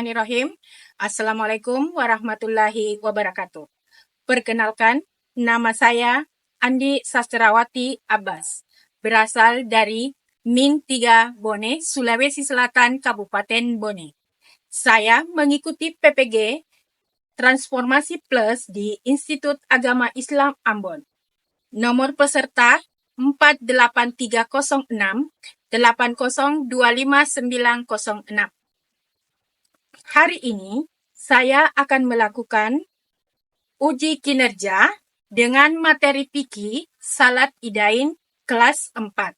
Bismillahirrahmanirrahim. Assalamualaikum warahmatullahi wabarakatuh. Perkenalkan, nama saya Andi Sastrawati Abbas, berasal dari Min 3 Bone, Sulawesi Selatan, Kabupaten Bone. Saya mengikuti PPG Transformasi Plus di Institut Agama Islam Ambon. Nomor peserta 48306 8025906. Hari ini saya akan melakukan uji kinerja dengan materi fikih Salat Idain kelas 4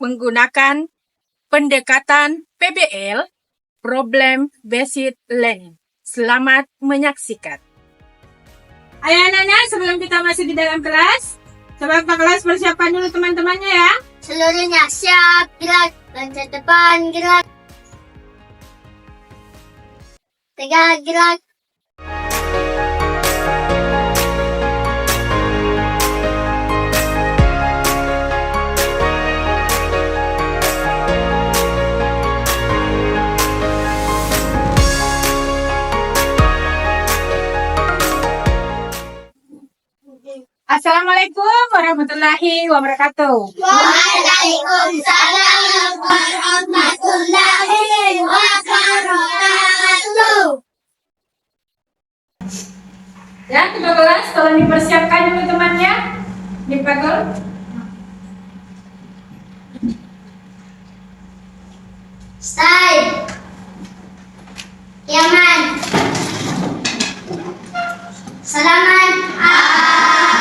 menggunakan pendekatan PBL Problem Based Learning. Selamat menyaksikan. Ayo anak-anak, sebelum kita masuk di dalam kelas, coba Pak kelas persiapkan dulu teman-temannya ya. Seluruhnya siap, gerak, loncat depan, gerak. Tegak, gerak. Assalamualaikum warahmatullahi wabarakatuh. Waalaikumsalam warahmatullahi wabarakatuh. Ya, kedua kelas, tolong dipersiapkan dulu temannya. Dipegel. Stay. Yaman. Salaman. Assalamualaikum warahmatullahi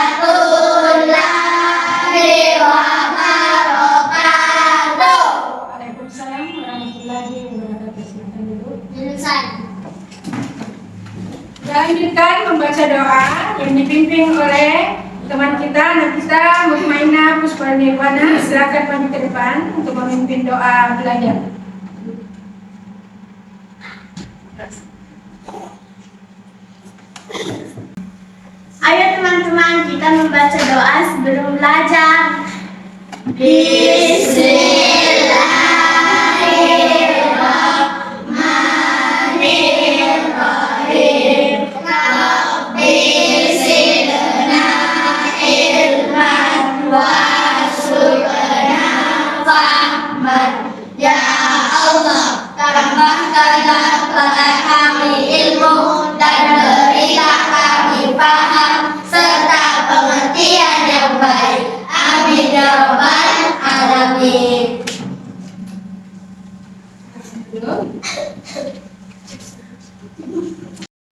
wabarakatuh. Waalaikumsalam warahmatullahi wabarakatuh. Silakan dulu. Jurusan. Lanjutkan membaca doa yang dipimpin oleh teman kita, Nafisa Mutmainah Puspanirwana. Silakan maju ke depan untuk memimpin doa belajar. Ayo teman-teman, kita membaca doa sebelum belajar. Bismillahirrahmanirrahim. Rabbi zidna ilman warzuqna fahman. Ya Allah, tambahkanlah pada kami ilmu dan berilah kami paham serta pengertian yang baik. Amin ya rabbal alamin.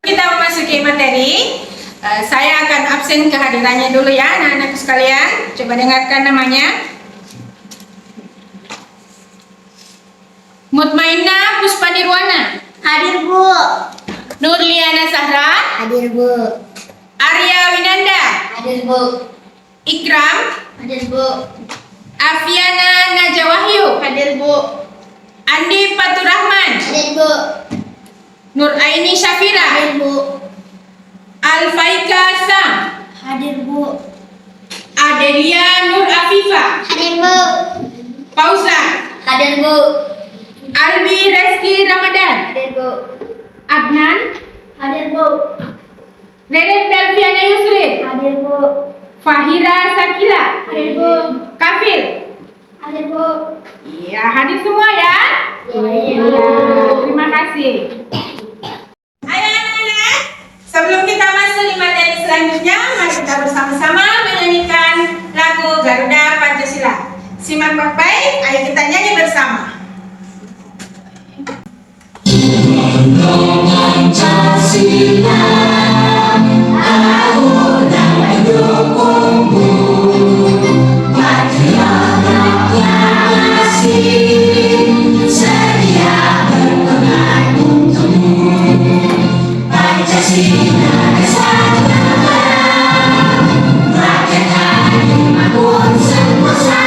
Kita memasuki materi. Saya akan absen kehadirannya dulu ya anak-anakku sekalian. Coba dengarkan namanya. Mutmainah Puspanirwana. Hadir Bu. Nurliana Sahra. Hadir Bu. Arya Winanda. Hadir Bu. Ikram. Hadir Bu. Afiana Najawahyu. Hadir Bu. Andi Faturrahman. Hadir Bu. Nur Aini Syafira. Hadir Bu. Alfaika Sam. Hadir Bu. Adelia Nur Afifa. Hadir Bu. Fauzan. Hadir Bu. Albi Reski Ramadan. Hadir Bu. Adnan. Hadir Bu. Reren Delviana Yusrin. Hadir Bu. Fahira Sakila. Hadir Bu. Kafil. Hadir Bu. Iya, hadir semua ya. Iya. Terima kasih. Ayo anak-anak, sebelum kita masuk di materi selanjutnya, mari kita bersama-sama menyanyikan lagu Garuda Pancasila. Simak baik-baik, ayo kita nyanyi bersama. Pancasila, aku dan mendukungmu. Marilah yang asing, sedia berperan untukmu. Pancasila Nusantara, rakyat hati makmur sentosa.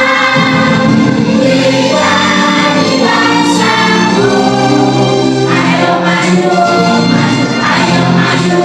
Kita di bangsaku, ayo maju, ayo maju.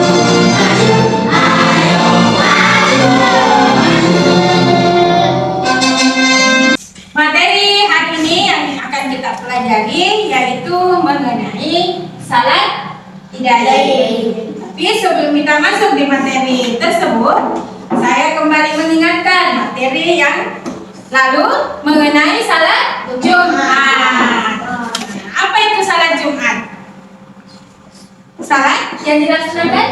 yaitu mengenai salat Idain. Tapi sebelum kita masuk di materi tersebut, saya kembali mengingatkan materi yang lalu mengenai salat Jumat. Apa itu salat Jumat? Salat yang dilaksanakan?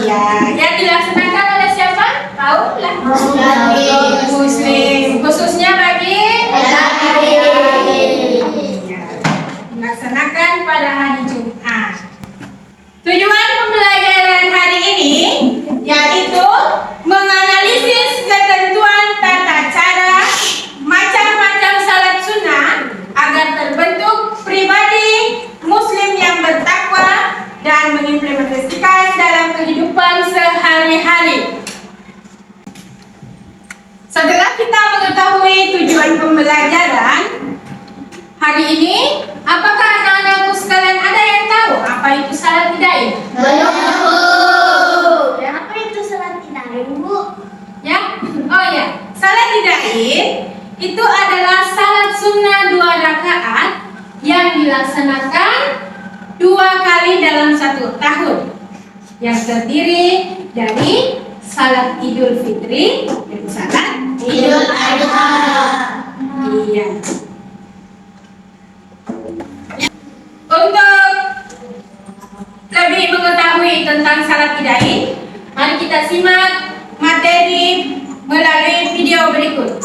Iya, yang dilaksanakan oleh siapa? Tahu lah. Muslim, khususnya bagi dilaksanakan pada hari Jumat. Tujuan pembelajaran hari ini yaitu menganalisis ketentuan tata cara macam-macam salat sunnah agar terbentuk pribadi Muslim yang bertakwa dan mengimplementasikan dalam kehidupan sehari-hari. Setelah kita mengetahui tujuan pembelajaran hari ini, apakah anak-anakku sekalian ada yang tahu apa itu salat Idain? Apa itu salat Idain, Bu? Ya? Oh ya, salat Idain itu adalah salat sunnah 2 rakaat yang dilaksanakan 2 kali dalam 1 tahun, yang terdiri dari salat Idul Fitri dan salat Idul Adha. Iya. Untuk lebih mengetahui tentang salat Idain, mari kita simak materi melalui video berikut.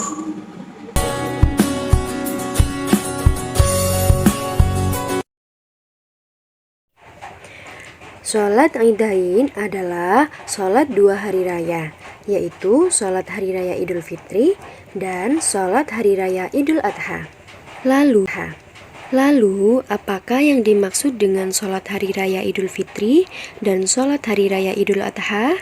Sholat Idain adalah sholat 2 hari raya, yaitu sholat hari raya Idul Fitri dan sholat hari raya Idul Adha. Lalu, apakah yang dimaksud dengan sholat hari raya Idul Fitri dan sholat hari raya Idul Adha?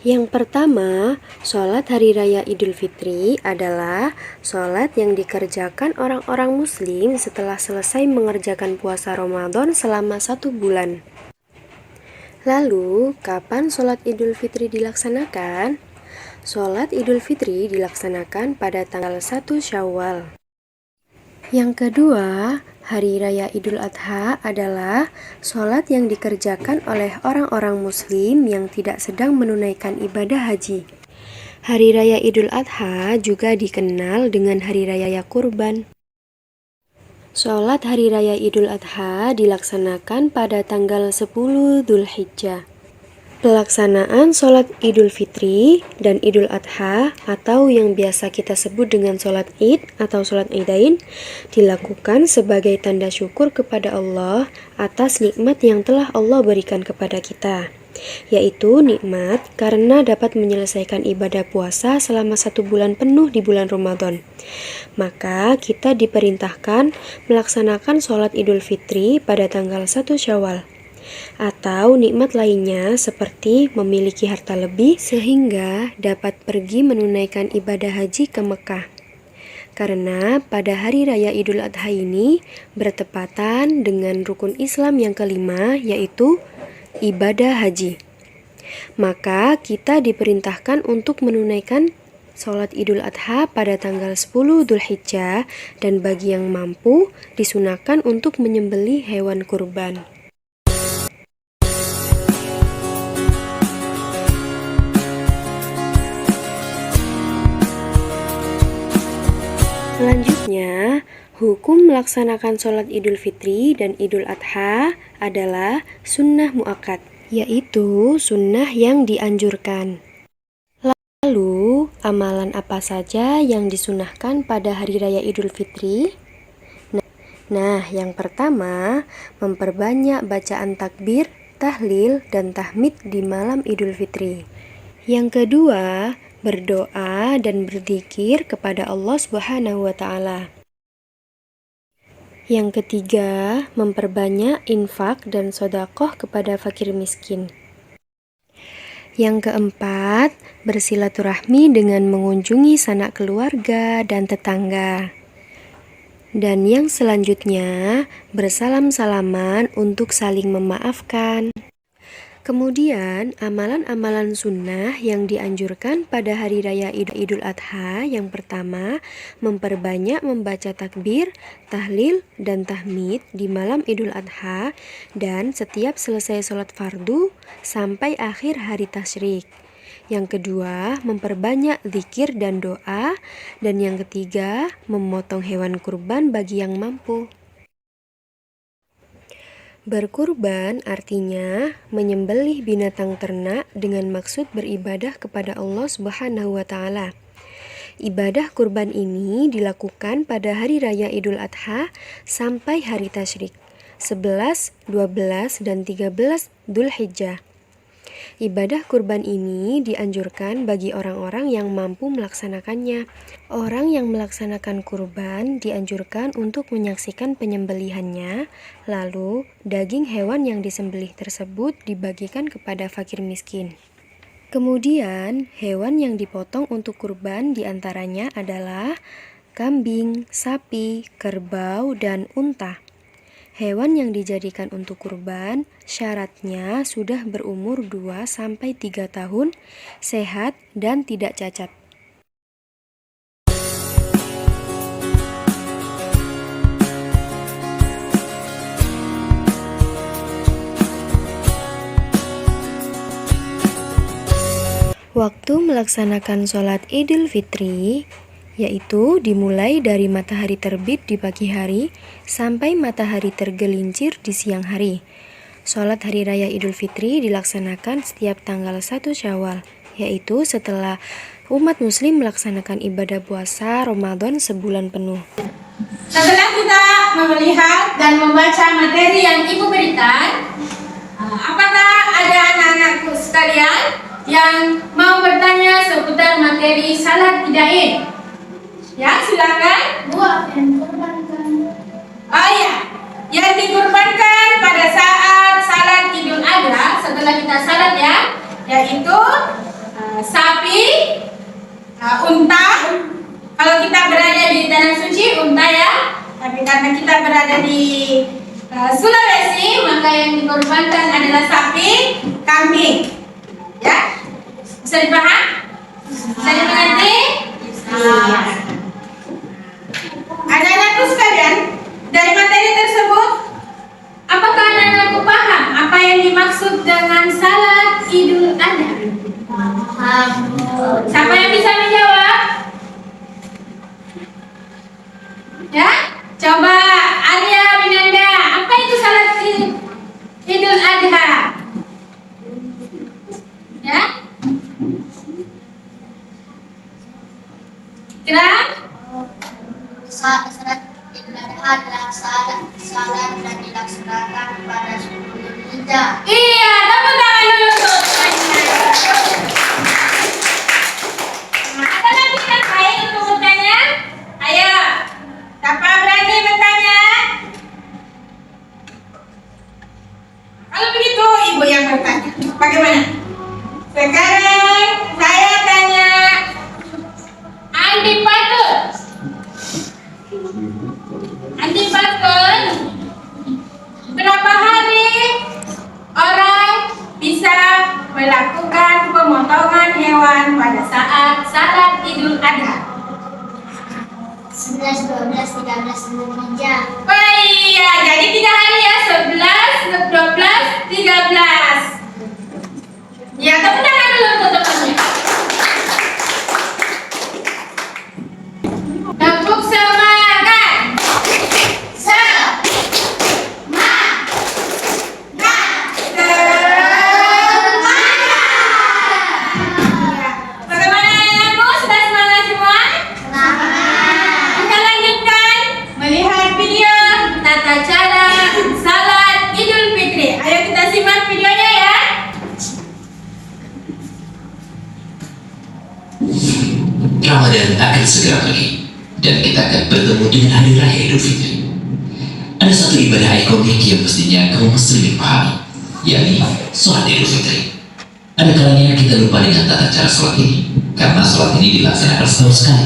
Yang pertama, sholat hari raya Idul Fitri adalah sholat yang dikerjakan orang-orang Muslim setelah selesai mengerjakan puasa Ramadan selama 1 bulan. Lalu, kapan sholat Idul Fitri dilaksanakan? Sholat Idul Fitri dilaksanakan pada tanggal 1 Syawal. Yang kedua, hari raya Idul Adha adalah sholat yang dikerjakan oleh orang-orang Muslim yang tidak sedang menunaikan ibadah haji. Hari raya Idul Adha juga dikenal dengan hari raya kurban. Sholat hari raya Idul Adha dilaksanakan pada tanggal 10 Dzulhijjah. Pelaksanaan sholat Idul Fitri dan Idul Adha atau yang biasa kita sebut dengan sholat Id atau sholat Idain dilakukan sebagai tanda syukur kepada Allah atas nikmat yang telah Allah berikan kepada kita, yaitu nikmat karena dapat menyelesaikan ibadah puasa selama 1 bulan penuh di bulan Ramadan. Maka kita diperintahkan melaksanakan sholat Idul Fitri pada tanggal 1 Syawal. Atau nikmat lainnya seperti memiliki harta lebih sehingga dapat pergi menunaikan ibadah haji ke Mekah. Karena pada hari raya Idul Adha ini bertepatan dengan rukun Islam yang kelima, yaitu ibadah haji. Maka kita diperintahkan untuk menunaikan sholat Idul Adha pada tanggal 10 Dzulhijjah dan bagi yang mampu disunahkan untuk menyembelih hewan kurban. Selanjutnya, hukum melaksanakan sholat Idul Fitri dan Idul Adha adalah sunnah muakkad, yaitu sunnah yang dianjurkan. Lalu, amalan apa saja yang disunahkan pada hari raya Idul Fitri? Nah, yang pertama, memperbanyak bacaan takbir, tahlil, dan tahmid di malam Idul Fitri. Yang kedua, berdoa dan berzikir kepada Allah Subhanahu wa Ta'ala. Yang ketiga, memperbanyak infak dan sedekah kepada fakir miskin. Yang keempat, bersilaturahmi dengan mengunjungi sanak keluarga dan tetangga. Dan yang selanjutnya, bersalam-salaman untuk saling memaafkan. Kemudian, amalan-amalan sunnah yang dianjurkan pada hari raya Idul Adha yang pertama, memperbanyak membaca takbir, tahlil, dan tahmid di malam Idul Adha dan setiap selesai sholat fardu sampai akhir hari tasyrik. Yang kedua, memperbanyak zikir dan doa. Dan yang ketiga, memotong hewan kurban bagi yang mampu. Berkurban artinya menyembelih binatang ternak dengan maksud beribadah kepada Allah Subhanahu wa Ta'ala. Ibadah kurban ini dilakukan pada hari raya Idul Adha sampai hari tasyrik 11, 12, dan 13 Dzulhijjah. Ibadah kurban ini dianjurkan bagi orang-orang yang mampu melaksanakannya. Orang yang melaksanakan kurban dianjurkan untuk menyaksikan penyembelihannya, lalu daging hewan yang disembelih tersebut dibagikan kepada fakir miskin. Kemudian, hewan yang dipotong untuk kurban diantaranya adalah kambing, sapi, kerbau, dan unta. Hewan yang dijadikan untuk kurban syaratnya sudah berumur 2-3 tahun, sehat dan tidak cacat. Waktu melaksanakan sholat Idul Fitri yaitu dimulai dari matahari terbit di pagi hari sampai matahari tergelincir di siang hari. Sholat Hari Raya Idul Fitri dilaksanakan setiap tanggal 1 Syawal, yaitu setelah umat muslim melaksanakan ibadah puasa Ramadan sebulan penuh. Setelah kita melihat dan membaca materi yang Ibu berikan, apakah ada anak-anakku sekalian yang mau bertanya seputar materi salat Idain? Ya, silakan. Oh iya, yang dikurbankan pada saat salat Idul Adha setelah kita salat ya, yaitu sapi, unta. Kalau kita berada di tanah suci, unta ya. Tapi karena kita berada di Sulawesi, maka yang dikorbankan adalah sapi, kambing. Ya, bisa dipaham? Bisa dimengerti? Iya. Anak-anakku sekalian, dari materi tersebut, apakah anak-anakku paham apa yang dimaksud dengan salat Idul Adha? Siapa yang bisa menjawab? Ya, coba Arya Binanda, apa itu salat Idul Adha? Ya? Kira? Salat Idul Adha adalah salat dan dilaksanakan pada 10 Dzulhijjah. Iya, tepuk tangan dulu tuh. Ada lagi yang lain untuk bertanya? Ayo, siapa berani bertanya? Kalau begitu, Ibu yang bertanya. Bagaimana? Sekarang saya tanya Andi Patut. Andi Patut, berapa hari orang bisa melakukan pemotongan hewan pada saat salat Idul Adha? 11, 12, 13 Dzulhijjah. Oh iya, jadi 3 hari ya, 11, 12, 13. Ya, tepuk tangan dulu untuk temannya. Tepuk semangat. Bagaimana anakku? Sudah semangat semua? Kita lanjutkan melihat video tata cara salat Idul Fitri. Ayo kita simak videonya ya. Ramadan akan segera pergi dan kita akan bertemu dengan Hari Raya Idul Fitri. Ada satu ibadah ikonik yang mestinya kaum muslimin pahami, yakni sholat Idul Fitri. Ada kalanya kita lupa dengan tata cara sholat ini, karena sholat ini dilaksanakan setahun sekali.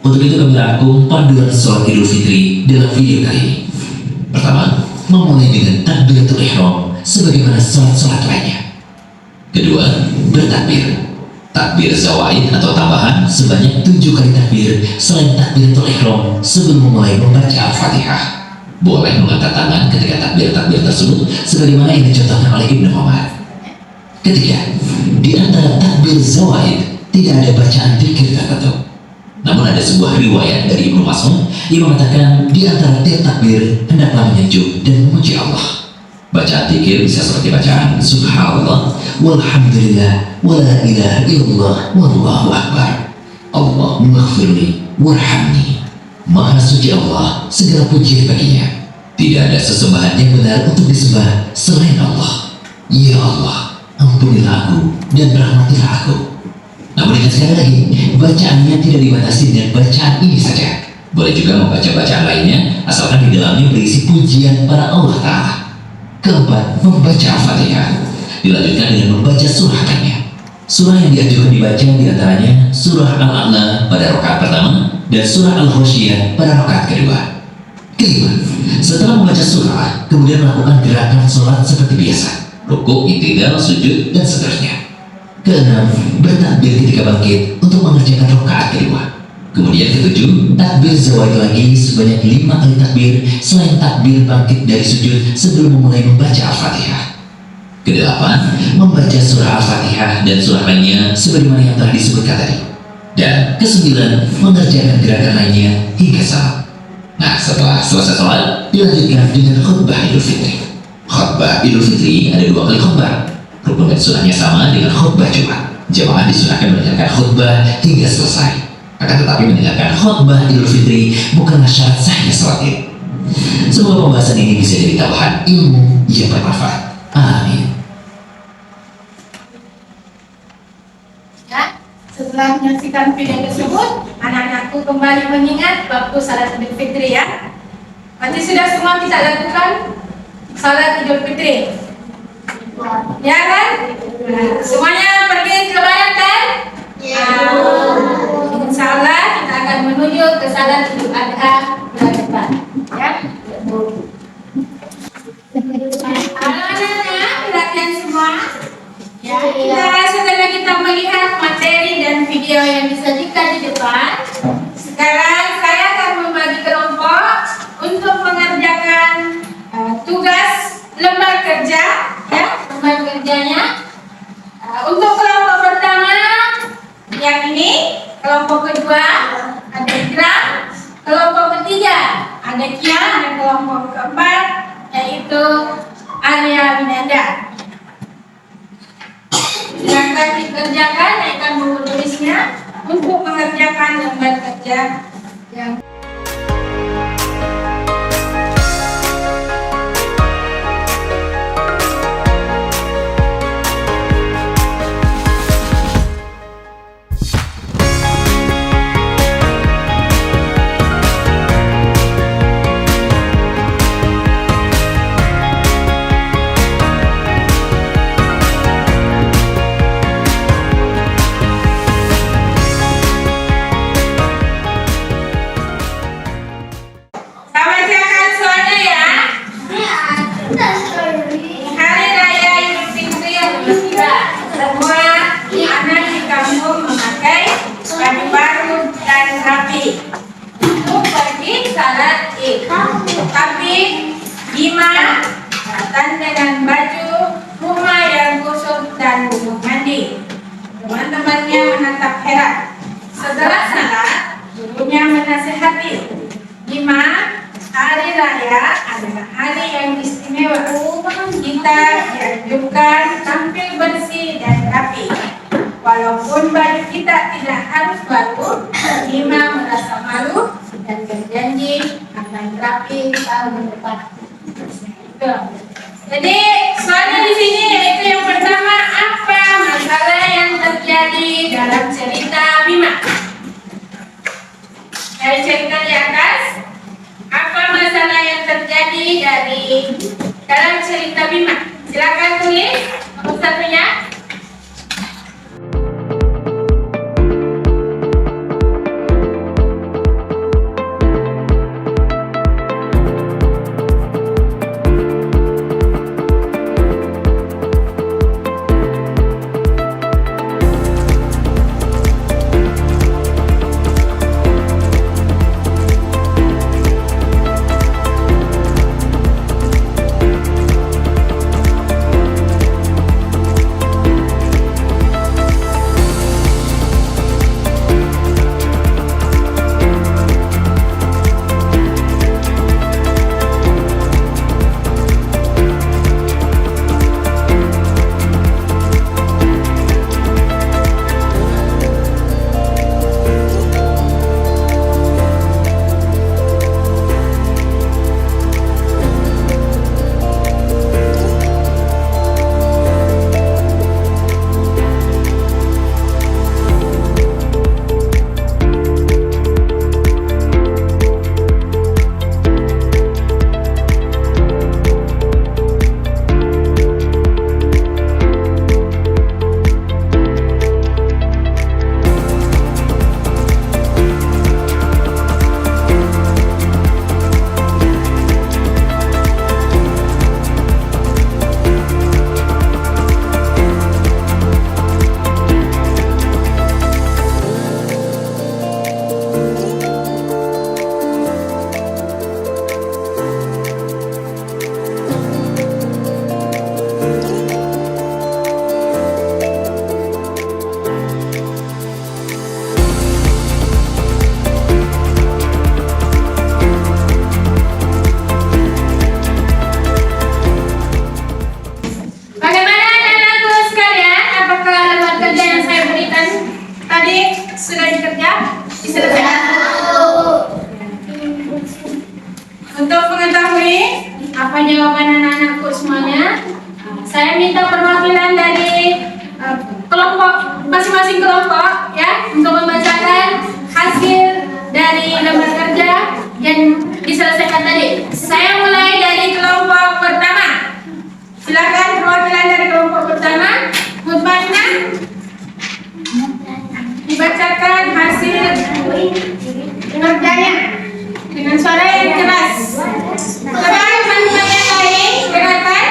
Untuk itu kami rangkum panduan sholat Idul Fitri dalam video kali ini. Pertama, memulai dengan takbiratul ihram sebagaimana sholat-sholat lainnya. Kedua, bertakbir. Takbir zawaid atau tambahan sebanyak 7 kali takbir selain takbiratul ihram sebelum memulai membaca Al-Fatihah. Boleh mengangkat tangan ketika takbir-takbir tersebut sebagaimana yang dicontohkan oleh Ibnu Umar. Ketiga, di antara takbir zawaid tidak ada bacaan zikir tertentu. Namun ada sebuah riwayat dari Ibnu Mas'ud yang mengatakan di antara tiap takbir hendaklah menyanjung dan memuji Allah. Bacaan zikir bisa seperti bacaan Subhanallah, walhamdulillah, wala ilaha illallah, wallahu akbar. Allahumma ghfirli, warhamni. Maha suci Allah, segala puji baginya. Tidak ada sesembahan yang benar untuk disembah selain Allah. Ya Allah, ampunilah aku dan rahmatilah aku. Namun ingat sekali lagi, bacaannya tidak dibatasi dengan bacaan ini saja. Boleh juga membaca bacaan lainnya, asalkan di dalamnya berisi pujian para Allah Ta'ala. Keempat, membaca Al-Fatihah. Dilanjutkan dengan membaca surah lainnya. Surah yang dianjurkan dibaca diantaranya surah Al-A'la pada rakaat pertama dan surah Al-Ghasyiyah pada rakaat kedua. Kelima, setelah membaca surah, kemudian melakukan gerakan sholat seperti biasa, rukuk, i'tidal, sujud, dan seterusnya. Keenam, bertakbir ketika bangkit untuk mengerjakan rakaat kedua. Kemudian ketujuh, takbir zawaid lagi sebanyak 5 kali takbir selain takbir bangkit dari sujud sebelum memulai membaca Al-Fatihah. Kedelapan, membaca surah Al-Fatihah dan surah lainnya sebagaimana yang telah disebutkan tadi. Dan kesembilan, mengerjakan gerakan lainnya hingga salam. Nah, setelah selesai sholat, dilanjutkan dengan khutbah Idul Fitri. Khutbah Idul Fitri ada 2 kali khutbah. Rukun dan sunahnya sama dengan khutbah Jumat. Jemaah disunahkan mendengarkan khutbah hingga selesai. Akan tetapi mendengarkan khutbah Idul Fitri bukanlah syarat sahnya sholat Id. Semoga pembahasan ini bisa jadi tambahan ilmu yang bermanfaat. Amin. Ya, setelah menyaksikan video tersebut, anak-anakku kembali mengingat waktu salat Idul Fitri ya. Nanti sudah semua kita lakukan salat Idul Fitri. Ya kan? Nah, semuanya pergi ke barat kan? Insya Allah kita akan menuju ke salat Idul Adha bulan depan. Ya. Halo anak-anak, perhatian semua. Ya, setelah kita melihat materi dan video yang disajikan di depan, sekarang saya akan membagi kelompok untuk mengerjakan tugas lembar kerja, ya, lembar kerjanya. Untuk kelompok pertama yang ini, kelompok kedua ada Ikram, kelompok ketiga ada Kian, dan kelompok keempat yaitu Arya Winanda. Silakan dikerjakan, naikkan buku tulisnya untuk mengerjakan lembar kerja yang tapi Bima datang dengan baju rumah yang kusut dan bubuk mandi. Teman-temannya menatap heran. Setelah salat, gurunya menasihati, Bima, hari raya adalah hari yang istimewa. Kita dianjurkan tampil bersih dan rapi. Walaupun baju kita tidak harus baru, Bima merasa malu dan berjanji akan rapi tahun depan. Jadi soalnya di sini yaitu yang pertama, apa masalah yang terjadi dalam cerita Bima? Dari cerita di atas, apa masalah yang terjadi dalam cerita Bima? Silakan tulis nomor satunya. Diselesaikan. Untuk mengetahui apa jawaban anak-anakku semuanya, saya minta perwakilan dari kelompok masing-masing kelompok ya untuk membacakan hasil dari lembar kerja yang diselesaikan tadi. Saya mulai dari kelompok pertama. Silakan perwakilan dari kelompok pertama, Mutmainah, dibacakan hasil kerjanya dengan suara yang keras. Coba teman-teman yang lain dengarkan.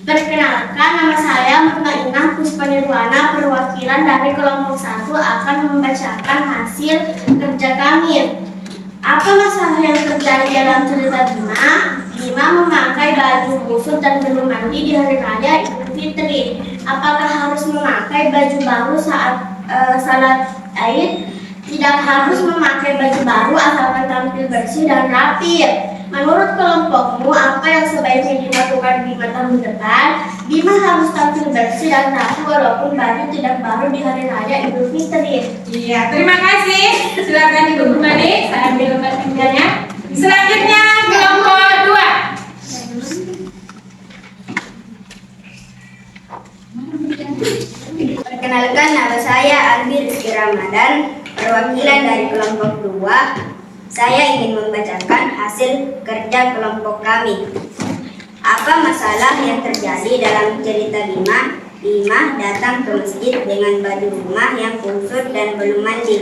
Perkenalkan, nama saya Mutmainah Puspanirwana, perwakilan dari kelompok 1 akan membacakan hasil kerja kami. Apa masalah yang terjadi dalam cerita Bima memakai baju busuk dan belum mandi di hari raya Idul Fitri. Apakah harus memakai baju baru saat salat Aid? Tidak harus memakai baju baru asalkan tampil bersih dan rapi. Menurut kelompokmu, apa yang sebaiknya dilakukan Bima tahun depan? Bima harus tampil bersih dan rapi walaupun baju tidak baru di hari raya Idul Fitri. Iya, terima kasih. Silakan Ibu kembali. Saya ambil lembar kerjanya. Selanjutnya kelompok 2. Perkenalkan, nama saya Albi Rizky Ramadan, perwakilan dari kelompok 2. Saya ingin membacakan hasil kerja kelompok kami. Apa masalah yang terjadi dalam cerita Bima? Bima datang ke masjid dengan baju rumah yang kusut dan belum mandi.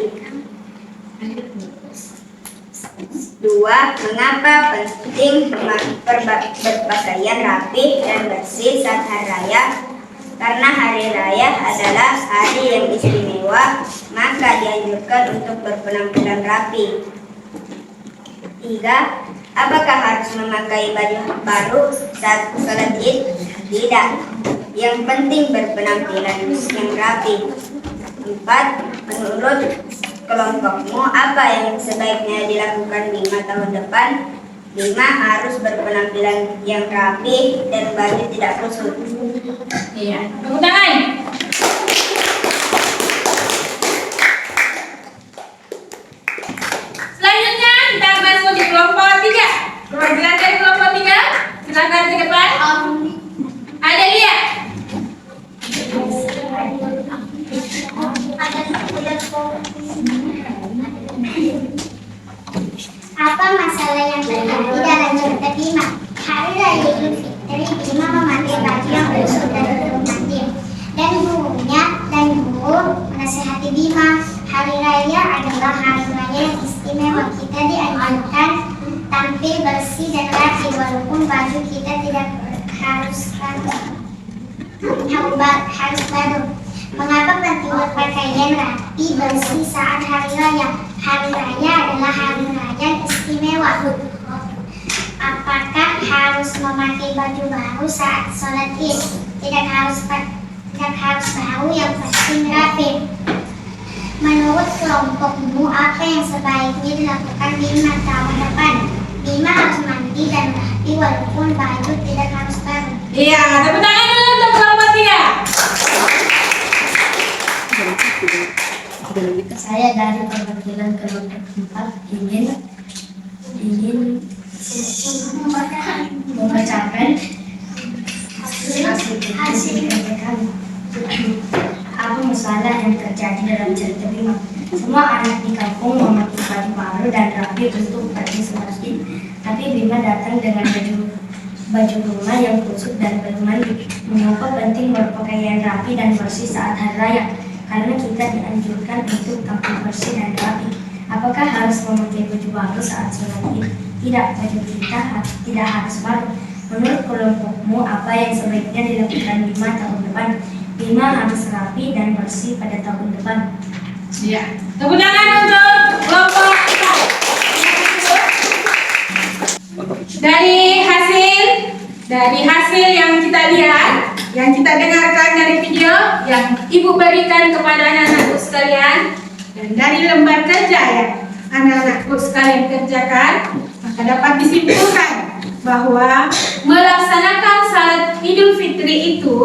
2. Mengapa penting berpakaian rapi dan bersih saat hari raya? Karena hari raya adalah hari yang istimewa, maka dianjurkan untuk berpenampilan rapi. 3. Apakah harus memakai baju baru saat salat Id? Tidak. Yang penting berpenampilan yang rapi. 4. Menurut kelompokmu, apa yang sebaiknya dilakukan Bima tahun depan? Bima harus berpenampilan yang rapi dan baju tidak kusut. Iya, tepuk tangan. Selanjutnya kita masuk di kelompok 3. Perwakilan dari kelompok 3, silakan ke depan. Adelia. Apa masalah yang terjadi dalam cerita Bima? Hari raya Idul Fitri, Bima memakai baju yang busuk dan belum mandi. Dan guru menasihati Bima, hari raya adalah hari raya yang istimewa. Kita dianjurkan tampil bersih dan rapi walaupun baju kita tidak harus baru. Mengapa penting berpakaian rapi bersih saat hari raya? Hari raya adalah hari raya yang istimewa. Apakah harus memakai baju baru saat sholat Id? Tidak harus baru, yang penting rapi. Menurut kelompokmu, apa yang sebaiknya dilakukan Bima tahun depan? Bima harus mandi dan rapi walaupun baju tidak harus baru. Iya, tepuk tangan dulu untuk kelompok 3. Saya dari perwakilan kelompok 4 ingin membacakan hasil kerja kami. Apa masalah yang terjadi dalam cerita Bima? Semua anak di kampung memakai baju baru dan rapi untuk pergi sholat Id. Tapi Bima datang dengan baju rumah yang kusut dan belum mandi. Mengapa penting berpakaian rapi dan bersih saat hari raya? Karena kita dianjurkan untuk tampil bersih dan rapi. Apakah harus memakai baju baru saat sholat Id? Tidak, baju kita tidak harus baru. Menurut kelompokmu, apa yang sebaiknya dilakukan Bima tahun depan? Bima harus rapi dan bersih pada tahun depan. Iya, tepuk tangan untuk kelompok 4. Dari hasil yang kita lihat, yang kita dengarkan dari video yang Ibu berikan kepada anak-anakku sekalian, dan dari lembar kerja yang anak-anakku sekalian kerjakan, maka dapat disimpulkan bahwa melaksanakan salat Idul Fitri itu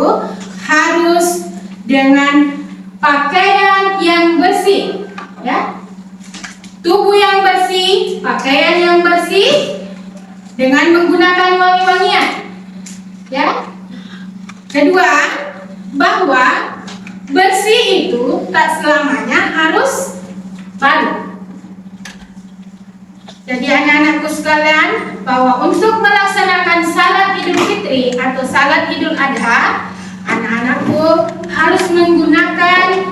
harus dengan pakaian yang bersih, ya. Tubuh yang bersih, pakaian yang bersih dengan menggunakan wangi-wangian. Ya. Kedua, bahwa bersih itu tak selamanya harus baru. Jadi anak-anakku sekalian, bahwa untuk melaksanakan salat Idul Fitri atau salat Idul Adha, anak-anakku harus menggunakan